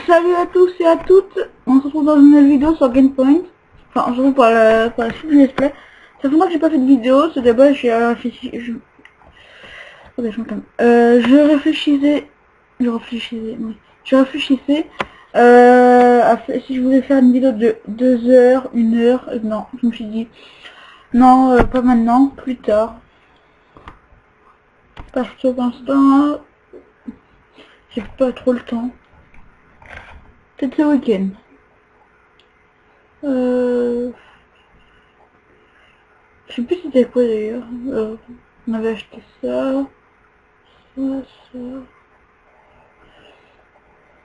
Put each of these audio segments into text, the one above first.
Salut à tous et à toutes, on se retrouve dans une nouvelle vidéo sur Gamepoint. Enfin, on se retrouve par la suite du let's play. Ça fait longtemps que j'ai pas fait de vidéo, c'est d'abord j'ai réfléchi... Ok, je me calme. Je réfléchissais si je voulais faire une vidéo de 2 heures, 1 heure, non, je me suis dit, non, pas maintenant, plus tard. Parce que pour l'instant, j'ai pas trop le temps. Peut-être ce week-end. Je sais plus c'était quoi d'ailleurs. On avait acheté ça. Ça.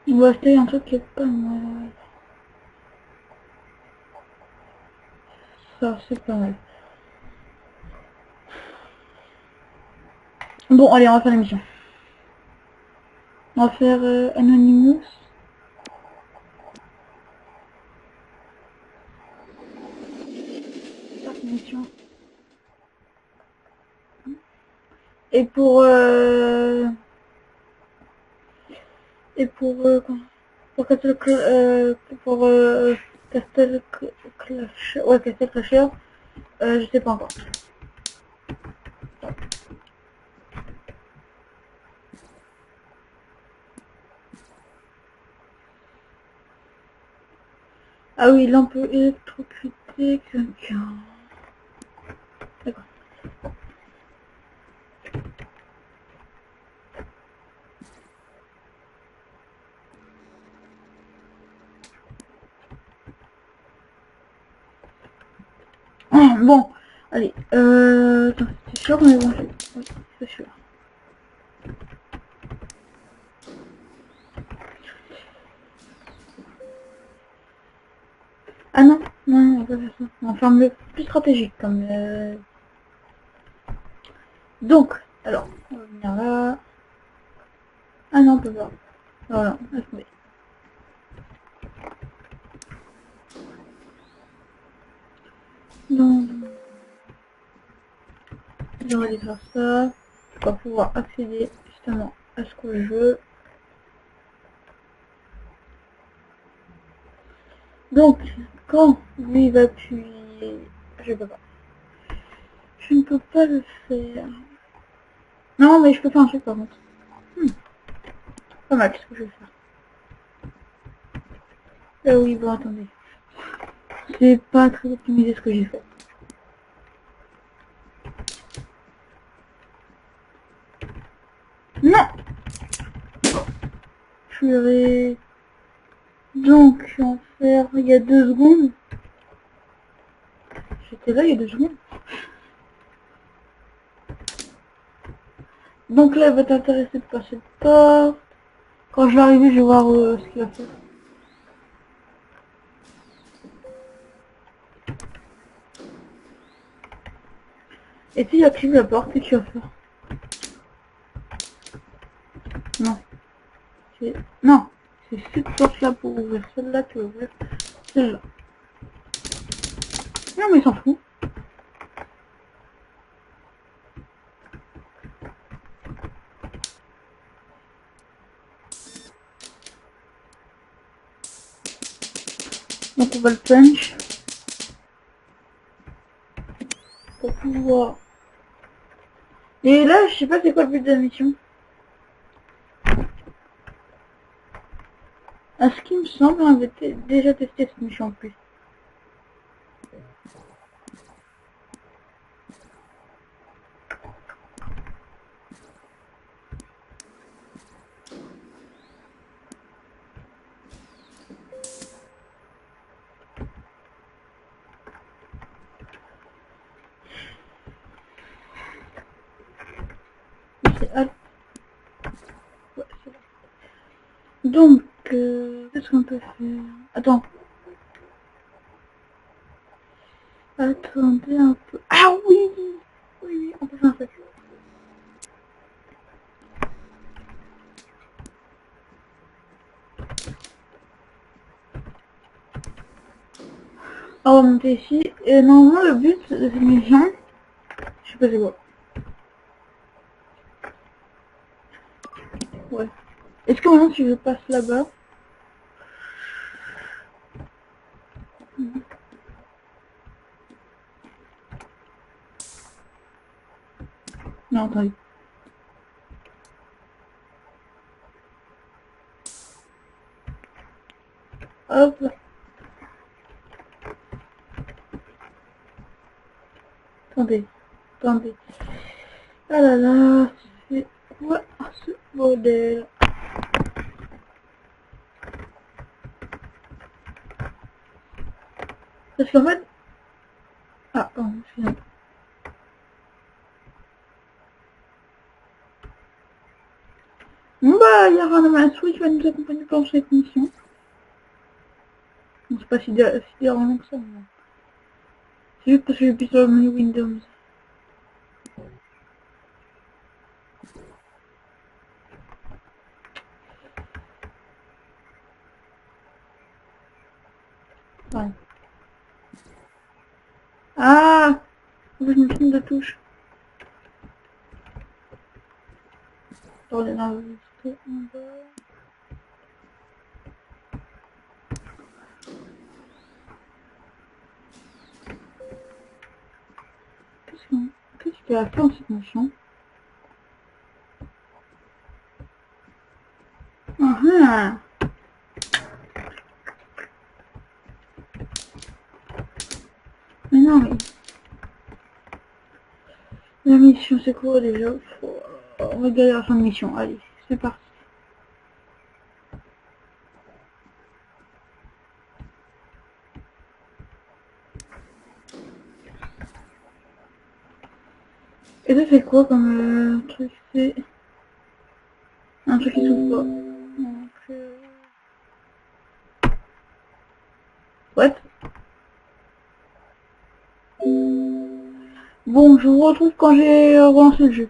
On va acheter un truc qui est pas mal. Ça, c'est pas mal. Bon, allez, on va faire l'émission. On va faire Anonymous. Start mission. Et pour pour Castle Castle Clash, ouais, Castle Crasher, je sais pas encore. Ah oui, là on peut électrocuter quelqu'un. D'accord. Bon, allez, attends, c'est sûr, mais bon, oui, c'est sûr. Ah non, non, on va pas faire ça. On va faire le plus stratégique comme... Donc, alors, on va venir là. Ah non, on peut pas. Voilà, laisse tomber. Non, je vais aller faire ça. Pour pouvoir accéder justement à ce que je veux. Donc, quand lui va appuyer... Je peux pas. Je ne peux pas le faire. Non, mais je peux faire un truc par contre. Pas mal ce que je vais faire. Oui, bon, attendez. C'est pas très optimisé ce que j'ai fait. Non. Purée. Donc, je vais en faire il y a 2 secondes. J'étais là il y a 2 secondes. Donc là, elle va t'intéresser de passer de porte. Quand je vais arriver, je vais voir ce qu'il va faire. Et si j'active la porte, qu'est-ce qu'il va faire? Non. Non. C'est cette porte-là pour ouvrir. Celle-là, tu vas ouvrir. Celle-là. Non, mais il s'en fout. Donc on va le punch. Pour pouvoir... Et là, je sais pas c'est quoi le but de la mission. À ce qui me semble, on avait déjà testé cette mission en plus. C'est Alt. Ouais, c'est là. Donc, qu'est-ce qu'on peut faire? Attends. Attendez un peu. Ah oui! Oui, on peut faire un truc. On va monter ici. Et normalement, le but de cette mission, je sais pas c'est quoi. Ouais. Est-ce que maintenant, si je passe là-bas, Non, attendez. Hop là. Attendez. Attendez. Ah là là, c'est quoi ce modèle? Parce qu'en fait... Ah, pardon, excusez-moi. Bon bah, il y a Ranamasu qui va nous accompagner pendant cette mission. Bon, c'est pas si dérangeant que ça, mais... C'est juste parce que j'appuie sur le menu Windows. Ouais. Ah, je me trompe de touche. Attendez, non, je vais en bas. Qu'est-ce qu'il a fait en cette mission? Ah, mais non, mais... La mission, c'est quoi déjà? On va regarder la fin de mission. Allez, c'est parti. Et ça, c'est quoi comme truc? C'est un truc qui s'ouvre pas. Donc, what? Bon, je vous retrouve quand j'ai relancé le jeu.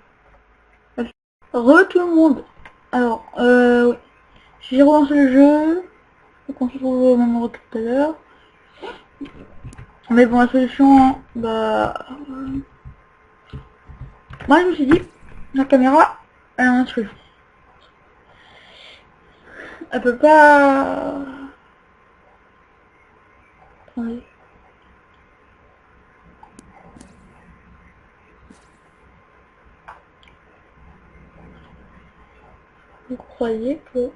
Re tout le monde. Alors, oui. J'ai relancé le jeu. Donc on se retrouve au même endroit que tout à l'heure. Mais bon, la solution, bah... moi, je me suis dit, la caméra, elle a un truc. Elle peut pas... Attendez. Vous croyez que...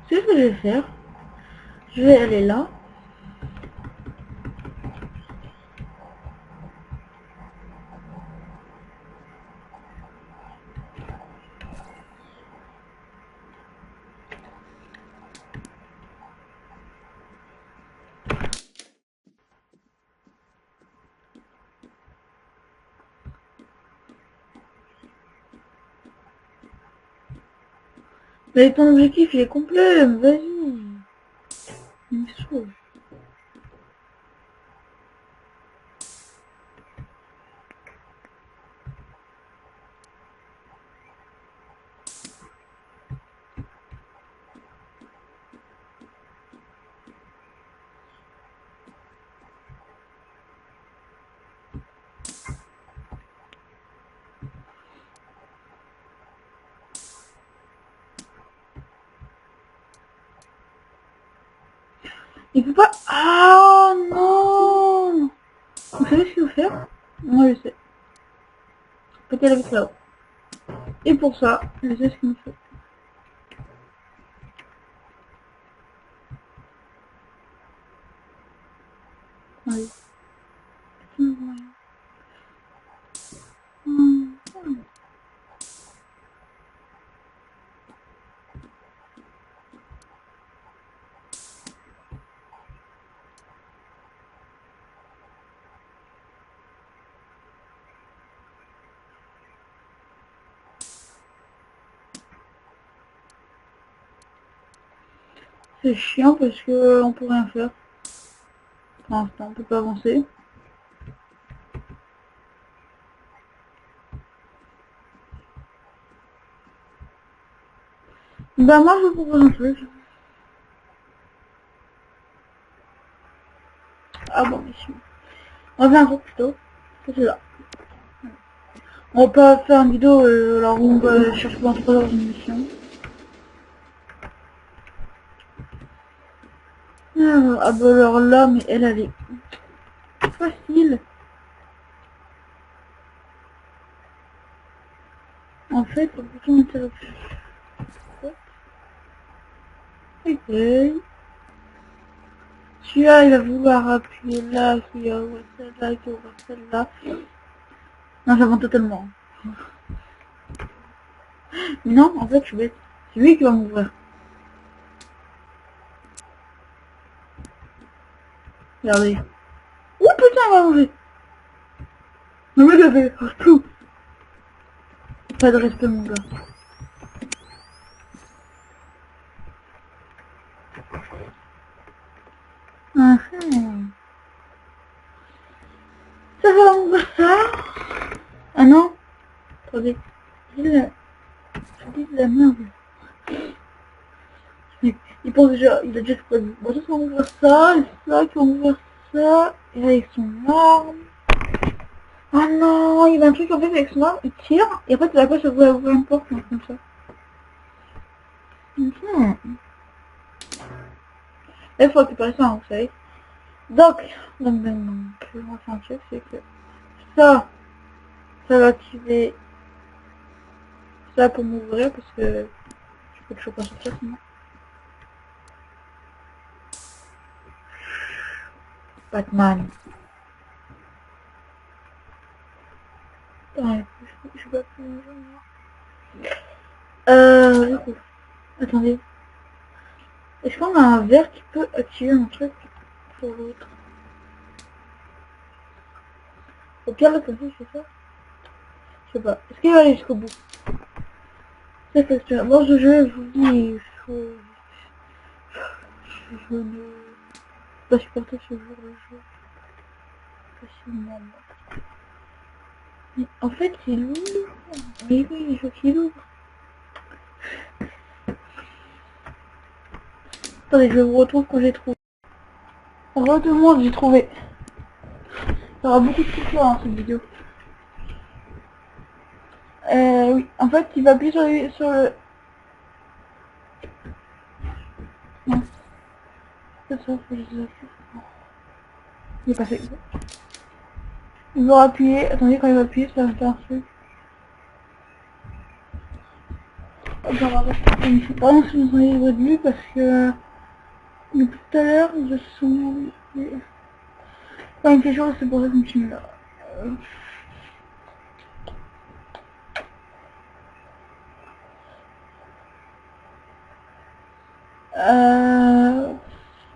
C'est ce que je vais faire. Je vais aller là. Mais ton objectif, il est complet. Vas-y. Il me saoule. Il peut pas... Ah non. Vous savez ce qu'il faut faire? Moi, je sais. Péter avec là-haut. Et pour ça, je sais ce qu'il me faut. Allez. C'est chiant parce que on peut rien faire. Pour l'instant, on peut pas avancer. Bah moi, je vous propose un truc. Ah bon, mais on va faire un truc plutôt. C'est là. On va pas faire une vidéo alors où on va chercher pendant 3 heures une mission. Ah bah alors là, mais elle est facile. En fait, le bouton d'interruption. Ok. Celui-là, il va vouloir appuyer là, qui ouvre celle-là, qui ouvre celle-là. Non, j'avance totalement. Mais non, en fait, je suis bête. C'est lui qui va m'ouvrir. Regardez. Oh putain, il va manger. Le mec a fait tout. Pas de respect, mon gars. Ah, ça va m'ouvrir ça. Ah non. Attendez. Je dis de la merde. Il pense déjà, il a déjà prévu. Bon, ça va m'ouvrir ça, et ça, qui va m'ouvrir ça. Et là, avec son arme. Ah non, il y a un truc en fait avec son arme, il tire, et après, la place, ça va ouvrir une porte, comme ça. Là, il faut récupérer ça, vous savez. Donc, on va faire un truc, c'est que ça va activer ça pour m'ouvrir, parce que je peux toujours pas sortir sinon. Batman. Ouais, je peux plus du coup, attendez. Est-ce qu'on a un verre qui peut activer un truc pour l'autre? Au pire, là, comme ça, je fais ça. Je sais pas. Est-ce qu'il va aller jusqu'au bout? C'est question. Moi, ce jeu, je vous dis, je ne peux pas supporter ce jour de jeu facilement. Mais en fait, c'est lourd. Mais oui, il faut qu'il ouvre. Attendez, je vous retrouve quand j'ai trouvé. Re tout le monde, j'ai trouvé. Il y aura beaucoup de trucs dans cette vidéo. Oui, en fait, il va appuyer sur le... Non, c'est ça, faut que je les appuie. Il est passé. Il va appuyer, attendez, quand il va appuyer, ça va faire un truc. Hop, on va voir. Je ne sais pas si vous avez vu parce que depuis tout à l'heure, je suis... Quand il fait chaud, c'est pour ça que je me suis mis là.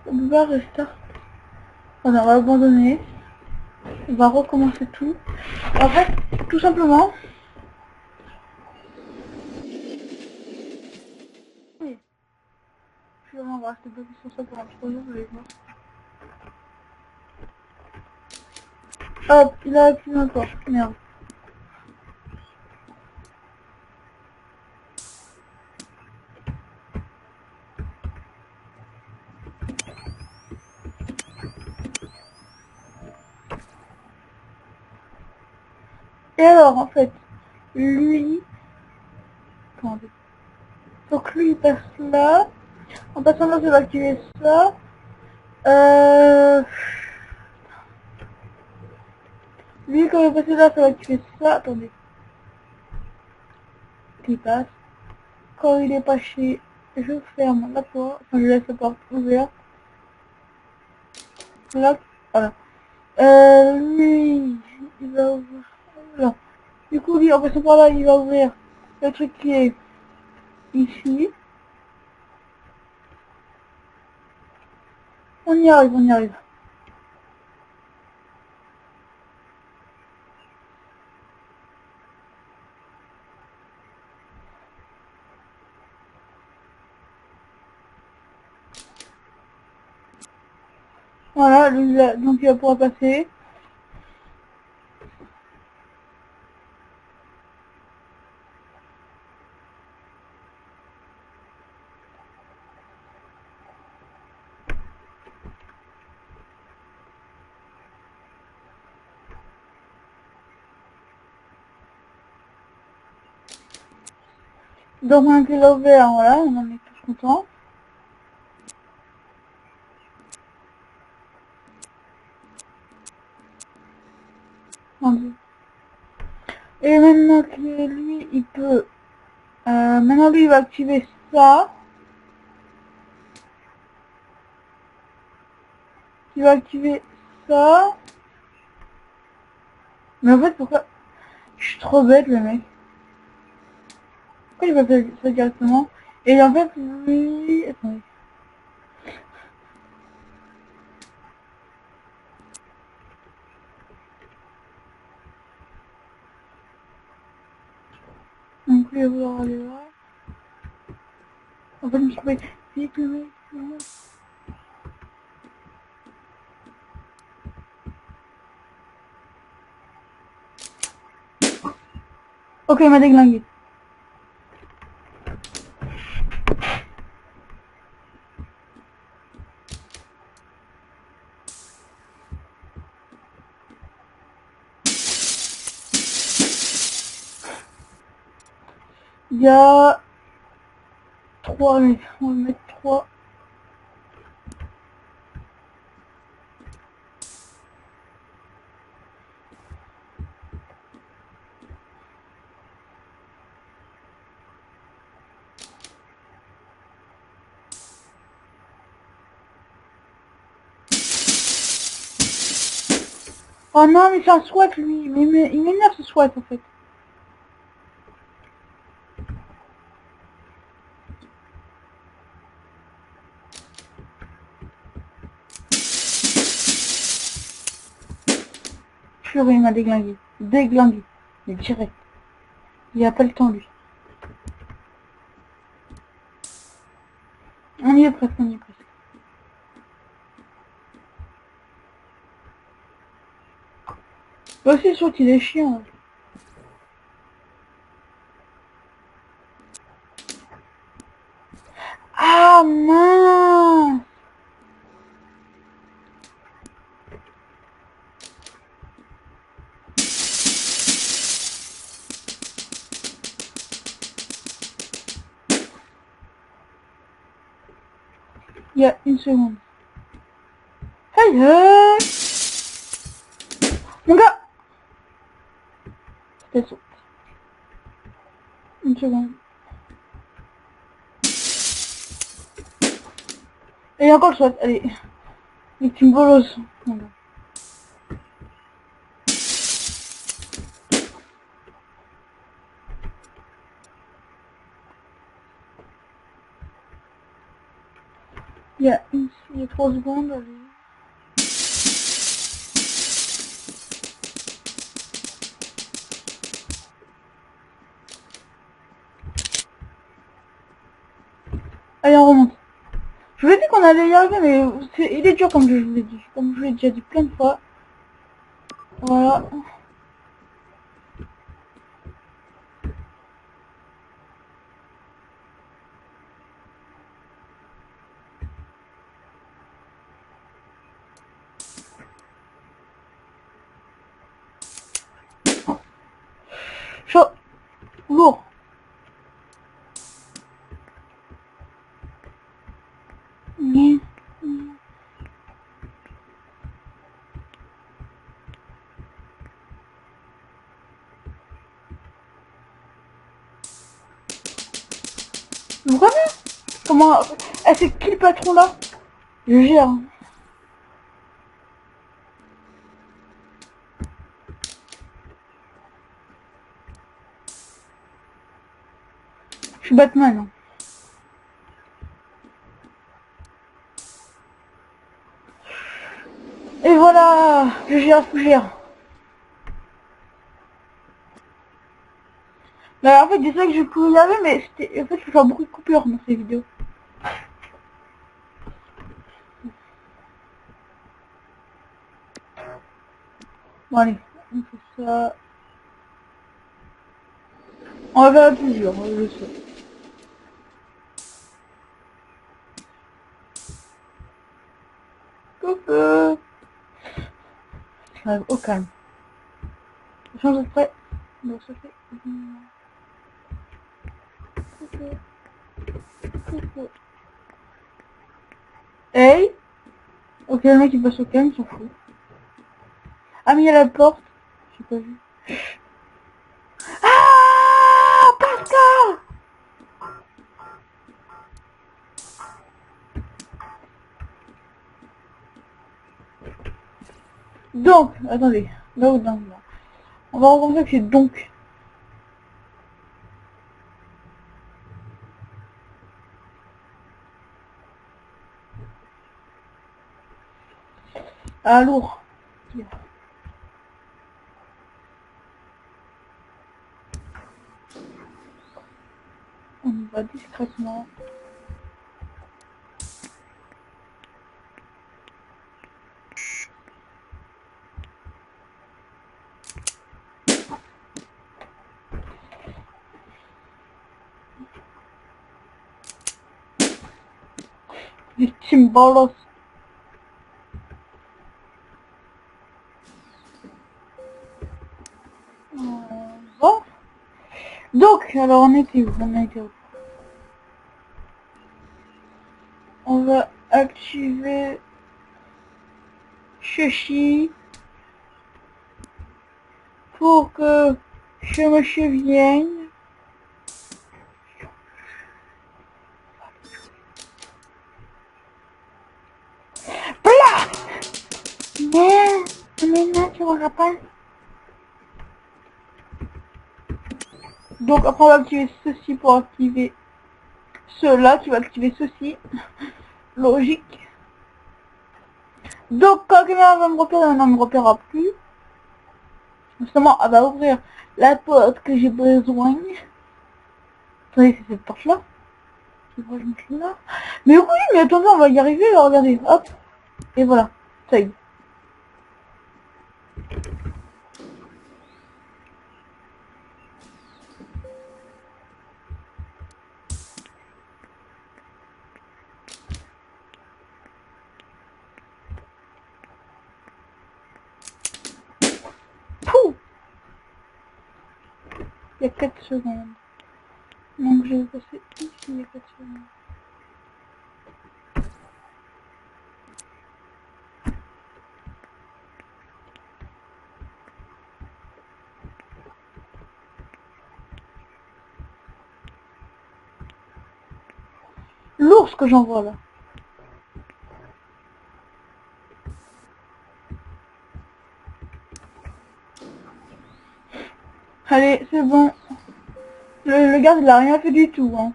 On peut pas restart. Enfin, on va abandonner. On va recommencer tout. En fait, tout simplement... Oui. Finalement, on va rester bloqué sur ça pendant 3 jours, vous allez voir. Hop, il a appuyé encore. Merde. Et alors, en fait, lui... Attendez. Donc lui, il passe là. En passant là, ça va activer ça. Lui, quand il va passer là, ça va activer ça. Attendez. Il passe. Quand il est pas chez... Je ferme la porte. Enfin, je laisse la porte ouverte. Là. Voilà. Lui, il va ouvrir... Là. Du coup, lui, en passant par là, il va ouvrir le truc qui est ici. On y arrive, on y arrive. Voilà, lui, là, donc il va pouvoir passer. Donc on a qu'il a ouvert, voilà, on en est tous contents. Un, deux. Et maintenant que lui, il peut... maintenant lui, il va activer ça. Il va activer ça. Mais en fait, pourquoi... Je suis trop bête, le mec. Pourquoi il va faire ça directement? Et en fait, lui... Attendez. Donc lui, il va vouloir aller là. En fait, je me suis trompée. Vite, le mec. Ok, il m'a déglingué. Il y a 3, mais on va mettre 3. Oh non, mais c'est un SWAT, lui. Mais il m'énerve, ce SWAT, en fait. Purée, il m'a déglingué. Déglingué. Mais direct. Il a pas le temps, lui. On y est presque, on y est presque. Bah, c'est sûr qu'il est chiant. Ah, mince. Il y a une seconde. Hey, hey. Mon gars. C'était saut. Une seconde. Et il y a encore le SWAT. Allez. Et tu me bolosses. Mon gars. Il y a 3 secondes. Allez. Allez, on remonte. Je vous ai dit qu'on allait y arriver, mais il est dur comme je vous l'ai dit. Comme je vous l'ai déjà dit plein de fois. Voilà. Chaud. Lourd. Mais... Vraiment? Comment... Eh, c'est qui le patron là? Je gère. Je suis Batman. Hein. Et voilà, je gère. Bah, en fait, je sais que je pouvais y aller, mais c'était... En fait, je fais beaucoup de coupures dans ces vidéos. Bon, allez, on fait ça. On va faire plusieurs, je sais. Coucou. J'arrive au calme. Je change de près. Donc, ça fait... Coucou. Hey. Ok, le mec il passe au calme, il s'en fout. Ah mais il y a la porte. J'ai pas vu. Ah, Pascal! Donc, attendez. Là ou là. On va recommencer que c'est donc. Ah, lourd. On y va discrètement. Victime bolos. Bon. Donc, alors on était où? On était où? On va activer ceci pour que ce monsieur vienne. Voilà! Mais non, tu vois pas. Donc après on va activer ceci pour activer cela, tu vas activer ceci. Logique. Donc quand la caméra va me repérer, elle ne me repérera plus. Justement, elle va ouvrir la porte que j'ai besoin. Attendez, c'est cette porte-là. Je vais mettre là. Mais oui, mais attendez, on va y arriver, là, regardez. Hop. Et voilà. Ça y est. Pouh! Il y a 4 secondes. Donc je vais passer ici, il y a 4 secondes. L'ours que j'envoie là. Allez, c'est bon. Le garde il a rien fait du tout, hein.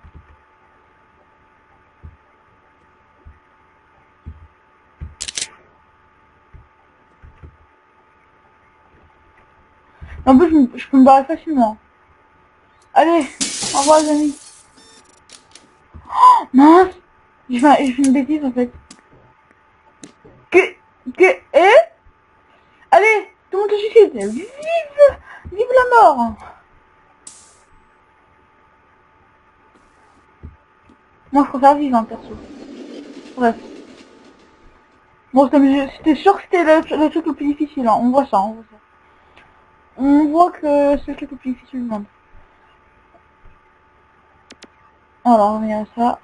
En plus, je peux me barrer facilement. Allez, au revoir les amis. Oh, mince. Je fais une bêtise en fait. Allez, tout le monde se suicide. Vive la mort. Moi je préfère vivre, hein, perso. Bref. Bon, c'était sûr que c'était le truc le plus difficile, hein. On voit ça, on voit ça. On voit que c'est le truc le plus difficile du monde. Alors, on revient à ça.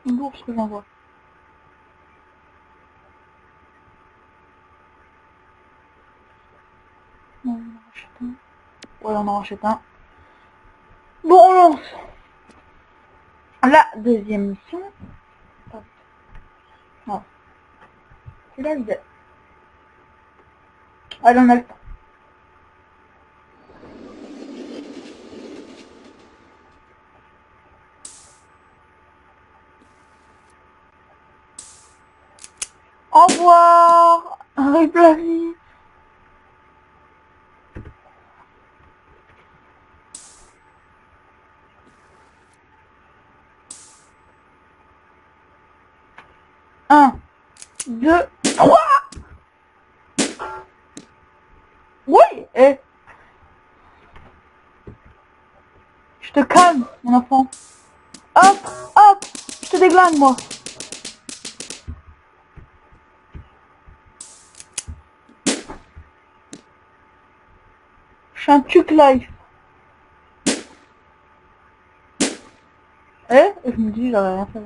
L'ours que j'envoie. On en rachète un. Ouais, on en rachète un. Bon, on lance. La deuxième mission. Ah. C'est là l'idée. Allez, on a le temps. Au revoir. Avec la vie. Un, deux, trois. Oui, et je te calme, mon enfant. Hop, hop, je te déglingue, moi. Je suis un tuc live. Je me dis, j'aurais rien fait.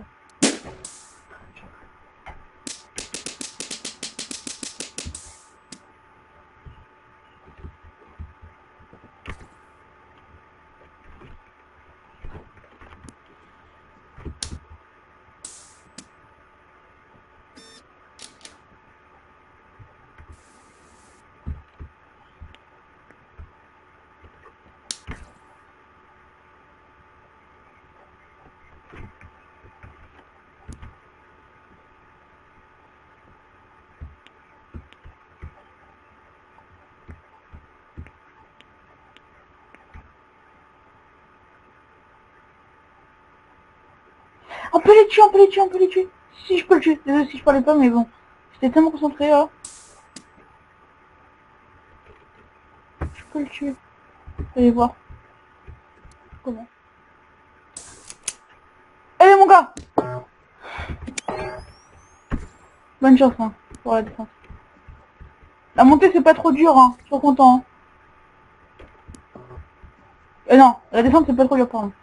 On peut les tuer, on peut les tuer, on peut les tuer. Si je peux le tuer. Désolé si je parlais pas, mais bon. J'étais tellement concentré là. Je peux le tuer. Allez voir. Comment. Allez mon gars. Bonne chance hein, pour la défense. La montée c'est pas trop dur hein, je suis content. Hein. Non, la descente c'est pas trop dur pardon.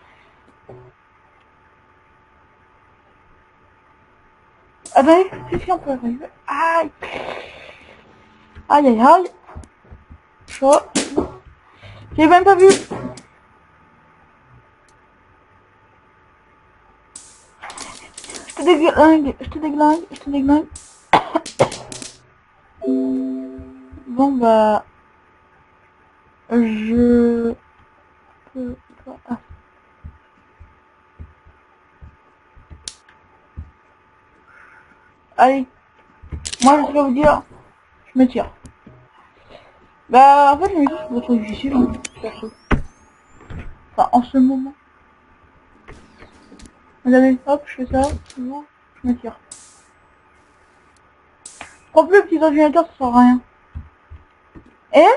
Attendez, si on peut arriver. Aïe. Aïe aïe aïe. Chaud. J'ai même pas vu. Je te déglingue, je te déglingue, je te déglingue. Bon bah... Je... peux pas... Ah. Allez. Moi je vais vous dire, je me tire. Bah en fait la mission c'est pas trop difficile hein, perso. Enfin en ce moment. Regardez, hop, je fais ça, bon, je me tire. En plus le petit ordinateur ça sert à rien. Et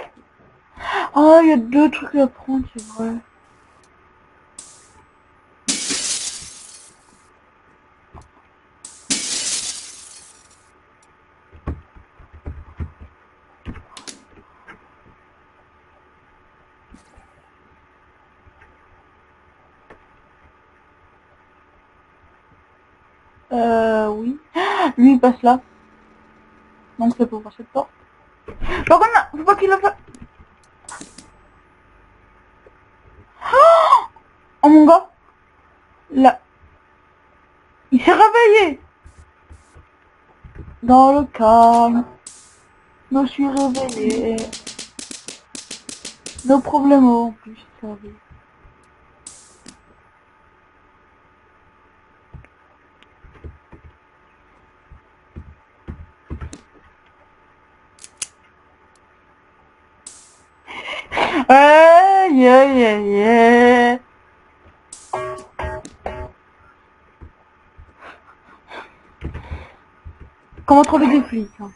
oh il y a deux trucs à prendre, c'est vrai. Oui. Lui il passe là. Donc c'est pour voir cette porte. Par contre, faut pas qu'il le fasse. Oh mon gars. Là. Il s'est réveillé. Dans le calme. Je me suis réveillé. Nos problèmes en plus, ça arrive. Aïe aïe aïe aïe. Comment trouver des flics hein.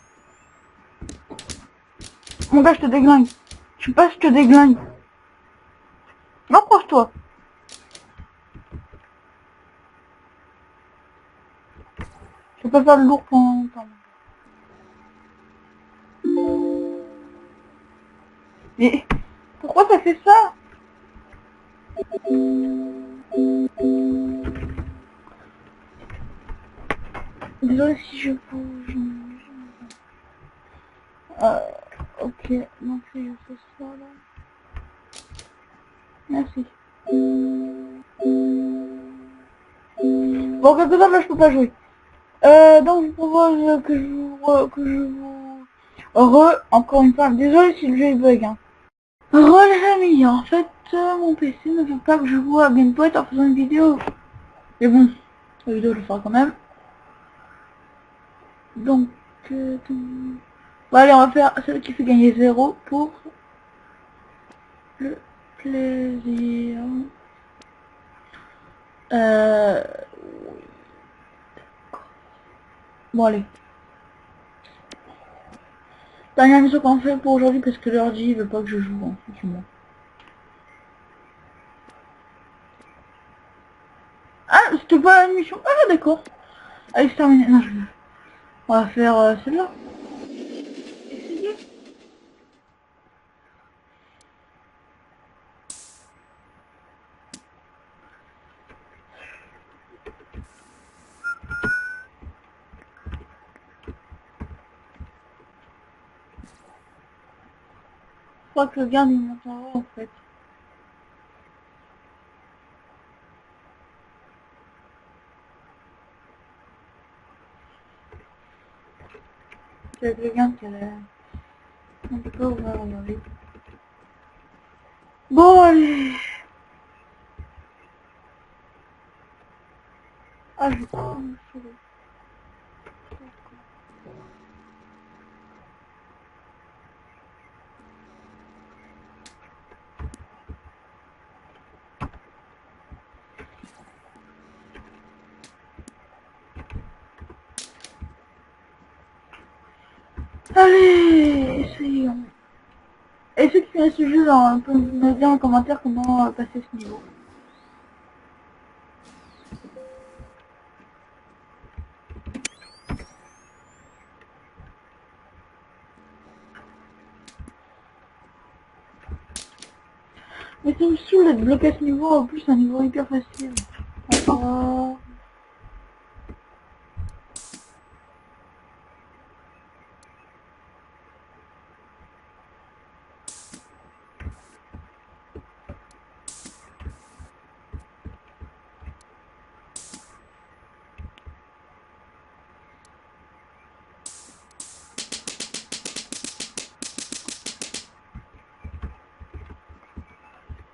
Mon gars, je te déglingue. Je passe, je te déglingue. Approche-toi. Je peux pas faire le lourd pendant longtemps. Mais pourquoi ça fait ça? Désolé si je bouge. Ok, non, c'est juste ça là. Merci. Bon, quelque chose là, je peux pas jouer. Donc, je propose que je vous encore une fois, désolé si le jeu est bug, hein. Les amis, en fait, mon PC ne veut pas que je joue à Gamepoint en faisant une vidéo. Mais bon, la vidéo, je le ferai quand même. Donc, bon, allez, on va faire celle qui fait gagner 0 pour le plaisir. Bon, allez. Dernière mission qu'on fait pour aujourd'hui parce que l'ordi veut pas que je joue, hein, effectivement. Ah, c'était pas la mission. Ah, d'accord. Allez, c'est terminé. Non, on va faire celle-là. crois que le garde il monte en haut en fait. C'est avec le garde qu'elle a... On peut pas ouvrir, regardez. Bon allez. Ah je pas me saouler. Allez, essayons. Et ceux qui connaissent ce jeu, peuvent me dire en commentaire comment passer ce niveau. Mais ça me saoule d'être bloqué à ce niveau, en plus c'est un niveau hyper facile. Oh.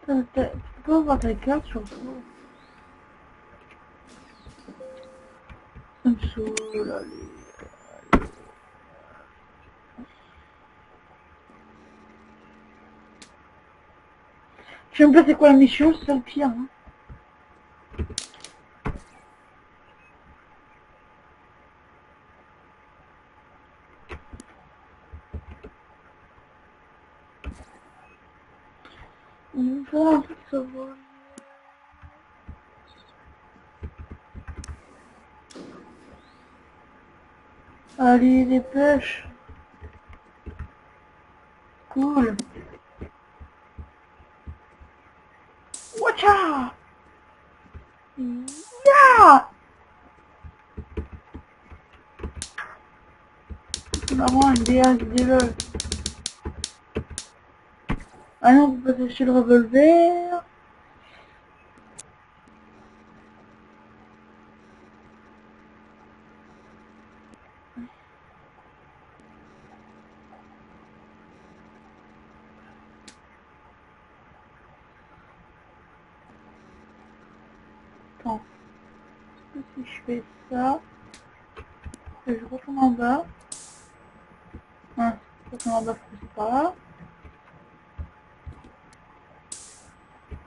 Tu peux avoir ta carte surtout. Ça me saoule, allez. Je sais même pas c'est quoi la mission, c'est ça le pire. Hein. Il me faut un truc qui soit... Allez, dépêche. Cool. Watcha! Yeah! C'est marrant, une DA, des lol. Ah non, on peut pas acheter le revolver. Attends. Si je fais ça, et je retourne en bas. Hein, je retourne en bas, faut passer par là.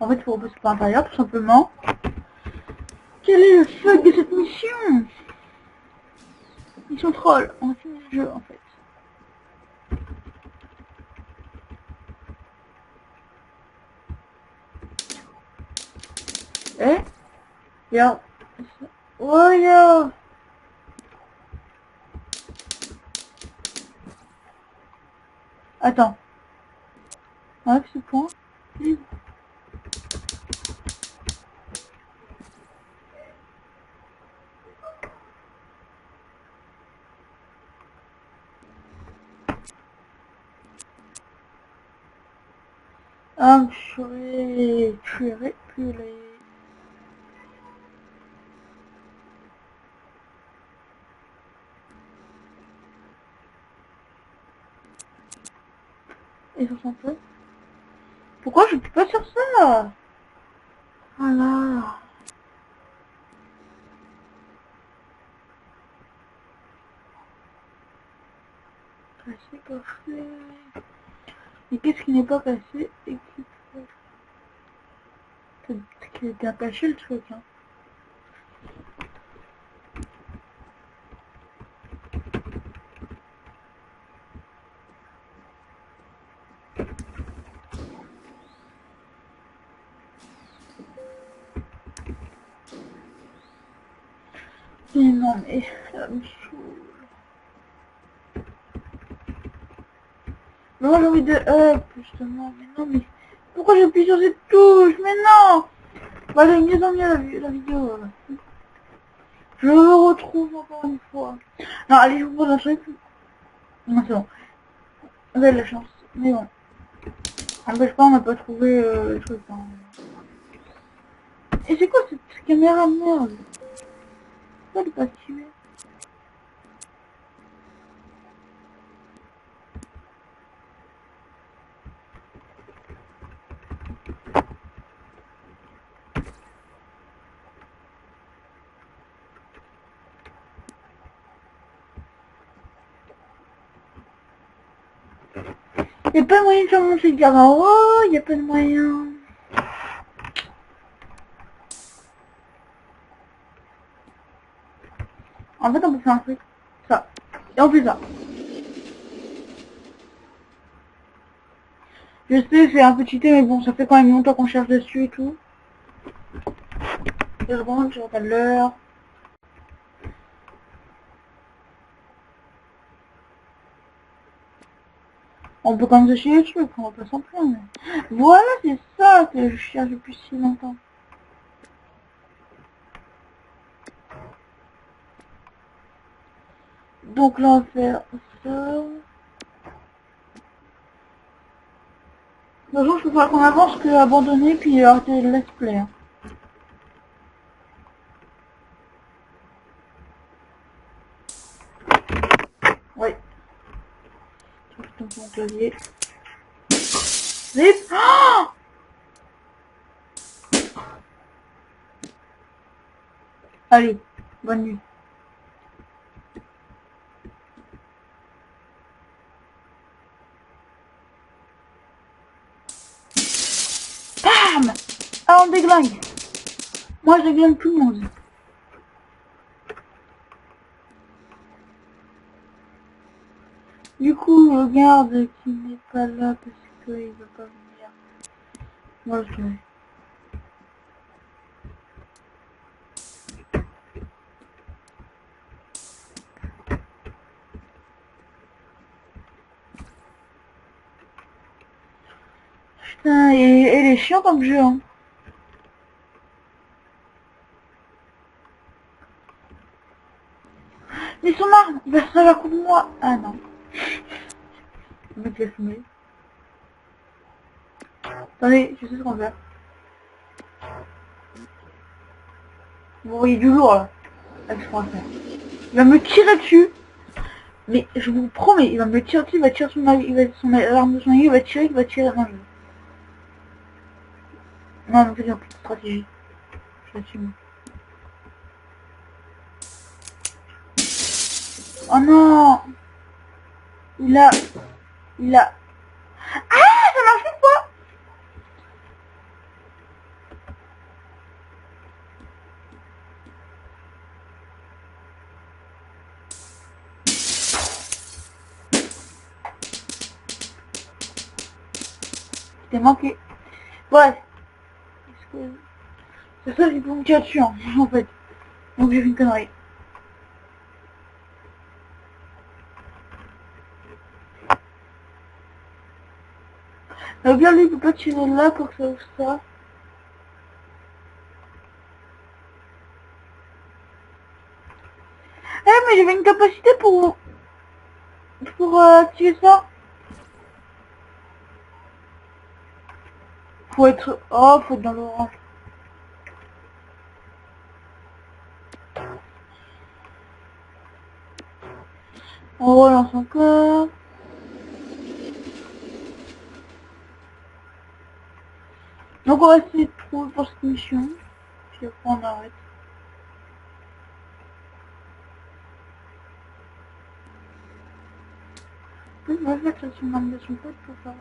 En fait, il faut repasser par l'intérieur, tout simplement. Quel est le fuck de cette mission? Mission troll, on a fini le jeu en fait. Eh? Regarde. Oh yo! Attends. Enlève ce point. Ah, purée, purée. Et sur son peu. Pourquoi je peux pas sur ça? Voilà. Cassé, cassé. Mais qu'est-ce qui n'est pas cassé et qui... C'est bien caché le truc, hein. Mais non, mais ça me saoule. Mais moi j'ai envie de up, justement. Mais non, mais pourquoi j'appuie sur cette touche? Mais non! Bah, j'ai mieux en mieux la vidéo. Je me retrouve encore une fois. Non, allez, je vous pose un truc. Non, c'est bon. Vous avez de la chance. Mais bon. N'empêche pas, on n'a pas trouvé le truc. Hein. Et c'est quoi cette caméra de merde? Pourquoi elle est pas activée? Y'a pas de moyen de faire monter le garde en haut, y'a pas de moyen. En fait, on peut faire un truc. Ça. Et on fait ça. Je sais, c'est un petit thé, mais bon, ça fait quand même longtemps qu'on cherche dessus et tout. 2 secondes, je regarde l'heure. On peut quand même se chier les trucs, on va pas s'en plaindre. Voilà, c'est ça que je cherche depuis si longtemps. Donc là, on va faire ça. De toute façon, je peux faire qu'on avance que abandonner puis arrêter le let's play. Hein. Oui. Je tombe sur mon clavier. Vite. Oh, allez, bonne nuit. Bam. Ah, on déglingue. Moi, je déglingue tout le monde. Du coup, le garde qui n'est pas là parce qu'il veut pas venir. Moi, je vais. Putain, et elle est chiant comme jeu, hein. Mais son arme, il va se faire contre moi. Ah non. Le mec l'a fumé. Attendez, je sais ce qu'on va faire. Bon, il y a du lourd là. Avec ce qu'on va faire. Il va me tirer dessus. Mais je vous promets, il va me tirer dessus, il va tirer sur ma, il va son l'arme de son aiguille, il va tirer. Non, non, mais c'est une petite stratégie. Je l'assume. Oh non. Il a. Ah, ça marche pas. C'était manqué. Bref. C'est ça qui peut me tirer dessus, hein, en fait. Donc j'ai fait une connerie. Bien lui, il peut pas tirer là pour que ça ouvre ça. Eh, mais j'avais une capacité pour activer ça. Faut être... Oh, faut être dans l'orange. On relance encore. Donc on va essayer de trouver pour cette mission. Puis après on arrête. Oui, on va faire ça sur une de son pote pour faire...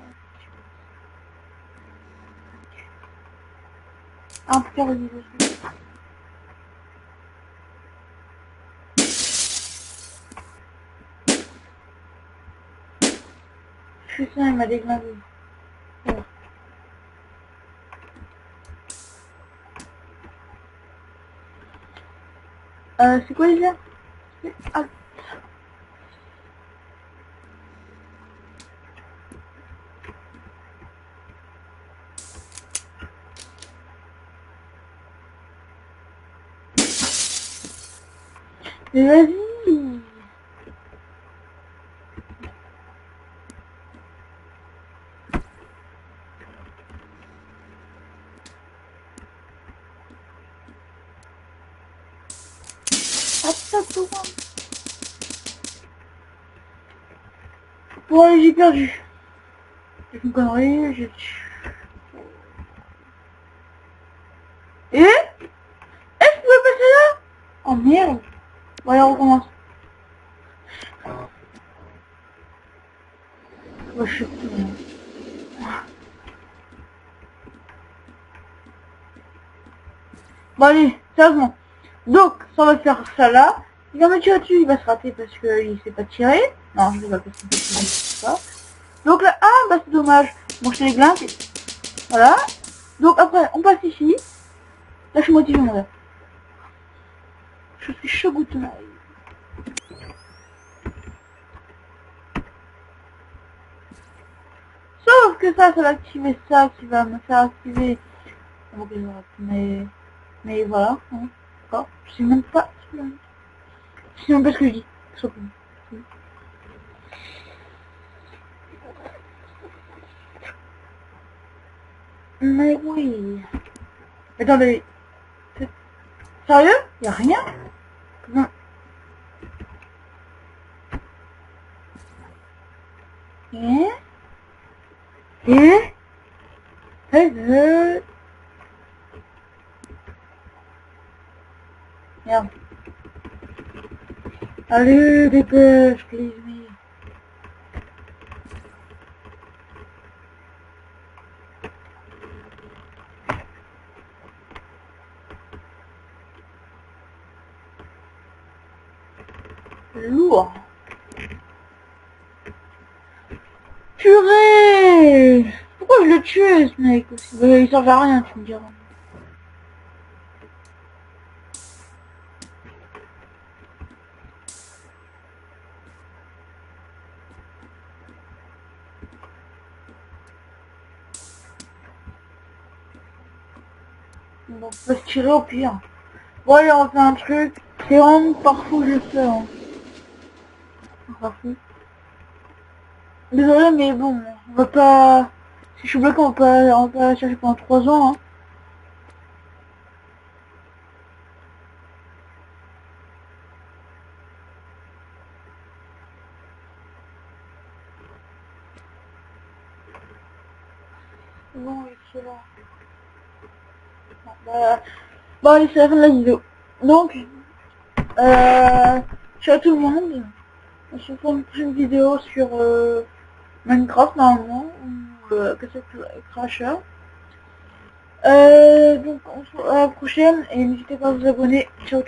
Ah, pour faire les choses. Putain, il m'a déglingué. Ouais. C'est quoi déjà? Ah. Mais vas-y. Bon, allez, j'ai perdu. J'ai fait une connerie, j'ai... Et est-ce que je pouvais passer là? Oh merde. Bon, allez, on recommence. Ouais, je suis fou. Bon, allez, sérieusement. Donc, ça va faire ça là. Il va me tirer dessus, il va se rater parce qu'il sait pas tirer. Non, je vais pas parce qu'il sait pas. Donc là, ah, bah c'est dommage. Bon, je te les glingue. Voilà. Donc après, on passe ici. Là, je suis motivé, mon gars. Je suis chaud goût. Sauf que ça va activer ça, qui va me faire activer. Ok, mais voilà. Hein, d'accord. Je sais même pas. Je sais même pas ce que je dis. Mais oui. Attendez. Sérieux? Y'a rien? Comment? Et merde. Allez, dépêche, please me. Lourd. Purée! Pourquoi je le tuais, ce mec? Il servait à rien, tu me diras. Bon, on peut se tirer au pire. Bon, allez, on fait un truc. C'est vraiment parfois je le fais. Hein. Parfois. Désolé, mais bon, on va pas... Si je suis bloqué, on va pas chercher pendant 3 ans. Hein. Bon, c'est là. Bon, allez, c'est la fin de la vidéo. Donc, ciao à tout le monde. On se retrouve dans une prochaine vidéo sur Minecraft normalement, ou Cassette Crasher. Donc on se retrouve à la prochaine et n'hésitez pas à vous abonner. Ciao.